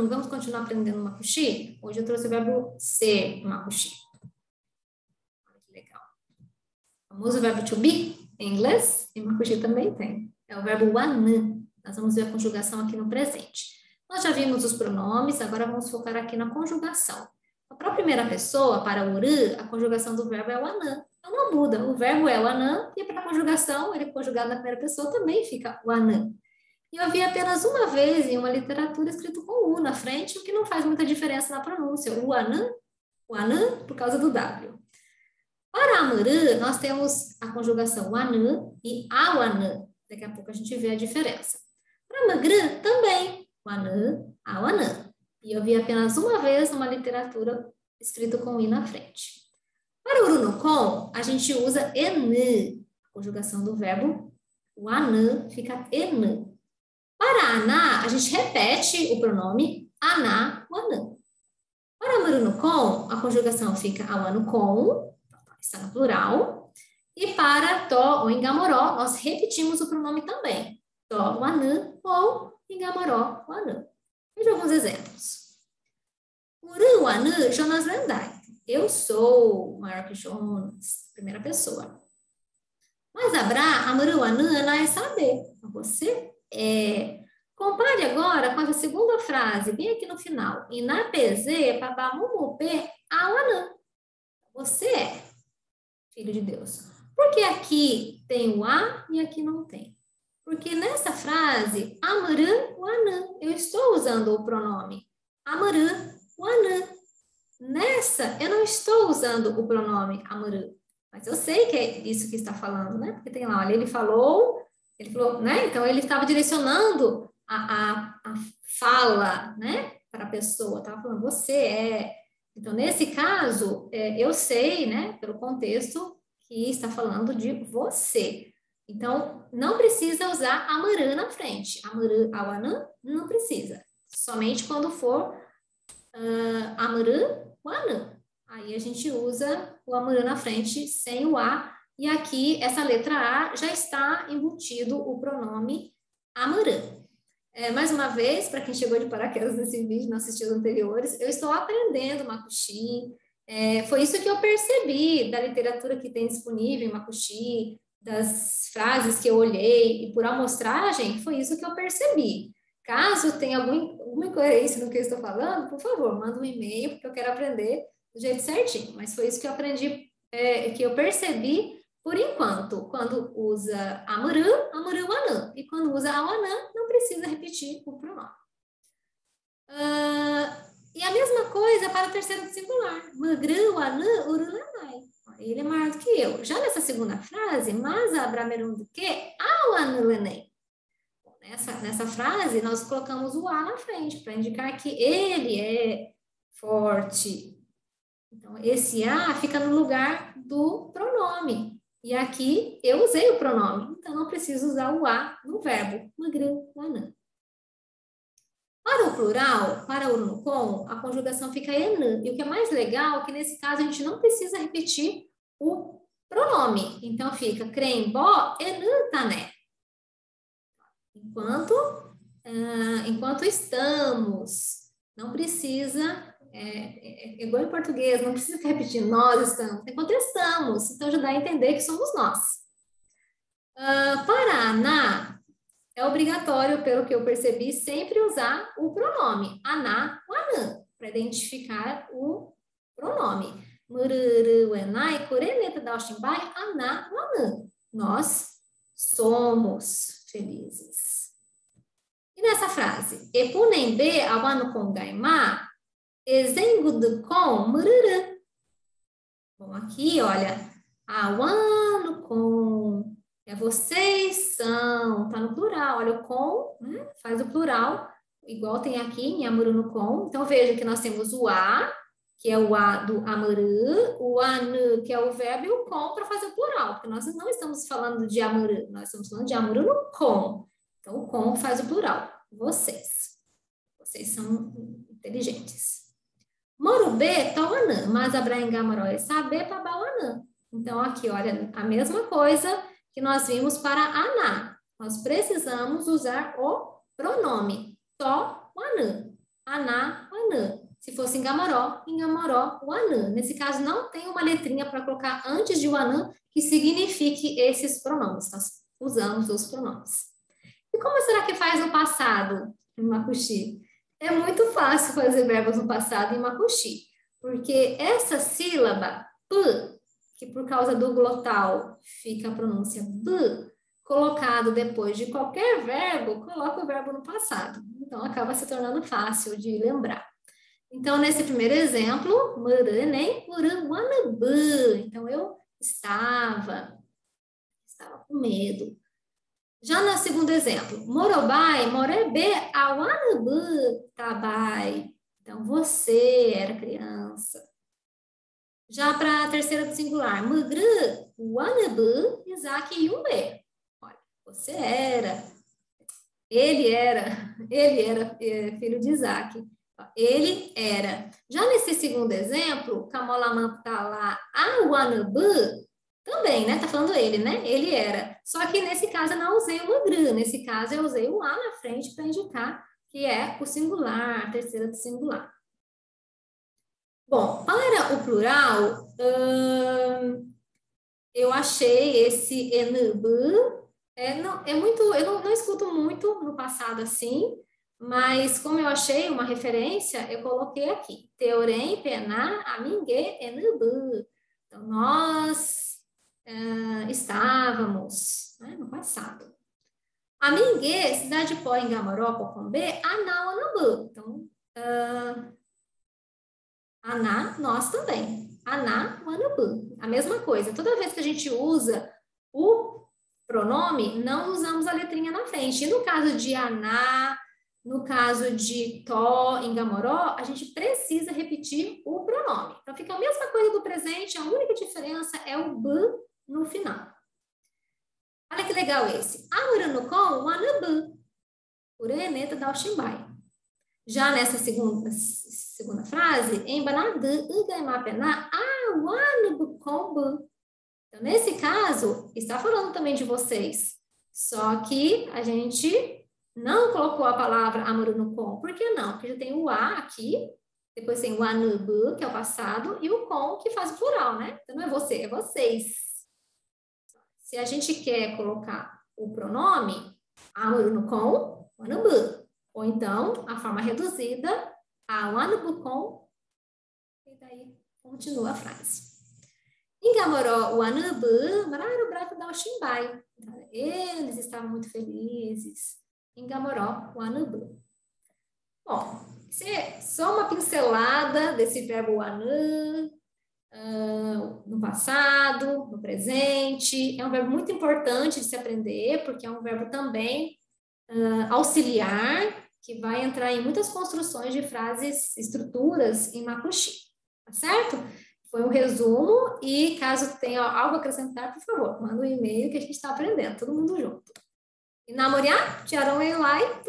Vamos continuar aprendendo makushi? Hoje eu trouxe o verbo ser makushi. Olha que legal. O famoso verbo to be, em inglês, e makushi também tem. É o verbo wana. Nós vamos ver a conjugação aqui no presente. Nós já vimos os pronomes, agora vamos focar aqui na conjugação. Para a primeira pessoa, para o uru, a conjugação do verbo é wana. Então não muda, o verbo é wana, e para a conjugação, ele conjugado na primeira pessoa também fica wana. E eu vi apenas uma vez em uma literatura escrito com U na frente, o que não faz muita diferença na pronúncia. O anã, por causa do W. Para amuru, nós temos a conjugação anã e awanã. Daqui a pouco a gente vê a diferença. Para magru, também. Anã, awanã. E eu vi apenas uma vez numa literatura escrito com I na frente. Para urunukon, a gente usa enu. A conjugação do verbo, o anã fica enu. Para aná, a gente repete o pronome aná, o anã. Para marunukon, a conjugação fica awanukon, está no plural. E para to ou engamoró, nós repetimos o pronome também. To, o anã, ou engamoró, o anã. Veja alguns exemplos. Uru, o anã, Jonas Landai. Eu sou maior que Jonas, primeira pessoa. Mas Abra, amuru, o anã, anai saber. Você é. Compare agora com a segunda frase, bem aqui no final. Inapeze, papamumupe, awanã. Você é filho de Deus. Por que aqui tem o A e aqui não tem? Porque nessa frase, amuru, o anã, eu estou usando o pronome amuru, o anã. Nessa, eu não estou usando o pronome amuru. Mas eu sei que é isso que está falando, né? Porque tem lá, olha, ele falou, né? Então, ele estava direcionando a fala, né, para a pessoa, estava falando, você é. Então, nesse caso, eu sei, né, pelo contexto, que está falando de você. Então, não precisa usar amuru na frente. Amuru, awanã, não precisa. Somente quando for amuru, o anã. Aí a gente usa o amuru na frente sem o A. E aqui, essa letra A já está embutido o pronome amuru. Mais uma vez, para quem chegou de paraquedas nesse vídeo, não assistiu os anteriores, eu estou aprendendo makushi. Foi isso que eu percebi da literatura que tem disponível em makushi, das frases que eu olhei, e por amostragem, foi isso que eu percebi. Caso tenha alguma incoerência no que eu estou falando, por favor, manda um e-mail, porque eu quero aprender do jeito certinho. Mas foi isso que eu aprendi, que eu percebi por enquanto. Quando usa amuru, amuru, anã. E quando usa awanã, não precisa repetir o pronome. E a mesma coisa para o terceiro do singular. Magru, anã, urulanai. Ele é maior do que eu. Já nessa segunda frase, mas abramerum do que? Awanulenei. Nessa frase, nós colocamos o A na frente, para indicar que ele é forte. Então, esse A fica no lugar do pronome. E aqui eu usei o pronome, então não preciso usar o A no verbo. Magru, anã. Para o plural, para o urunukon, a conjugação fica enã. E o que é mais legal é que nesse caso a gente não precisa repetir o pronome. Então fica crembó, enã, tané. Enquanto estamos, não precisa, igual em português, não precisa repetir nós estamos, enquanto estamos, então já dá a entender que somos nós. Para aná, é obrigatório, pelo que eu percebi, sempre usar o pronome aná ou anã, para identificar o pronome. Mururu, enai, kureneta, daoshimbai, aná ou anã. Nós somos felizes. E nessa frase, epunembe awanu kongaima, ezengudu kon mururu. Bom, aqui, olha, awanu kon, vocês são, tá no plural, olha o com, né, faz o plural, igual tem aqui em amuru no com. Então, veja que nós temos o a, que é o a do amuru, o anu, que é o verbo, e o com para fazer o plural, porque nós não estamos falando de amuru, nós estamos falando de amuru no com. Então, o com faz o plural. Vocês. Vocês são inteligentes. Morubê, toanã, mas abraengamaró é saber para bauanã. Então, aqui, olha, a mesma coisa que nós vimos para aná. Nós precisamos usar o pronome to aná, o anã. Se fosse em Gamoró, o anã. Nesse caso, não tem uma letrinha para colocar antes de o anã que signifique esses pronomes. Nós usamos os pronomes. E como será que faz no passado, em Makushi? É muito fácil fazer verbos no passado em Makushi, porque essa sílaba, p, que por causa do glotal fica a pronúncia b, colocado depois de qualquer verbo, coloca o verbo no passado. Então, acaba se tornando fácil de lembrar. Então, nesse primeiro exemplo, murane, muruanabu. Então, eu estava com medo. Já no segundo exemplo, morobai, morebe, awanabu, tabai. Então, você era criança. Já para a terceira do singular, mugru, wanabu, Isaac yumbe. Olha, você era. Ele era filho de Isaac. Ele era. Já nesse segundo exemplo, kamolaman tá lá, awanabu, também, né? Tá falando ele, né? Ele era. Só que nesse caso eu não usei o mugru. Nesse caso eu usei o a na frente para indicar que é o singular, a terceira do singular. Bom, para o plural, eu achei esse enubu. Eu não escuto muito no passado assim, mas como eu achei uma referência, eu coloquei aqui. Teorem, pená, amingue, enubu. Então, nós estávamos, né, no passado. Amingue, cidade pó em Gamoró, Pocombê, Aná, Anambu. Então, Aná, nós também. Aná, Anambu. A mesma coisa. Toda vez que a gente usa o pronome, não usamos a letrinha na frente. E no caso de Aná, no caso de Tó, em Gamoró, a gente precisa repetir o pronome. Então, fica a mesma coisa do presente, a única diferença é o B no final. Olha que legal esse. Amuranukon, Wanabu. Ureneta da Oximbai. Já nessa segunda frase, em Banadu, Ugaimapena, Wanabukombu. Então, nesse caso, está falando também de vocês. Só que a gente não colocou a palavra Amuranukon. Por que não? Porque já tem o A aqui, depois tem o Anubu, que é o passado, e o com, que faz o plural, né? Então, não é você, é vocês. Se a gente quer colocar o pronome, Amuranukon, Wanabu. Ou então, a forma reduzida, a Wanabukom, e daí continua a frase. Em Gamoró, o Anabu, Mararu Braco da Oximbai. Eles estavam muito felizes. Em Gamoró, o Anabu. Bom, isso é só uma pincelada desse verbo anu, no passado, no presente. É um verbo muito importante de se aprender, porque é um verbo também auxiliar, que vai entrar em muitas construções de frases, estruturas em Makushi. Tá certo? Foi um resumo e caso tenha algo a acrescentar, por favor, manda um e-mail que a gente está aprendendo, todo mundo junto. E namoriar, tiaram elai,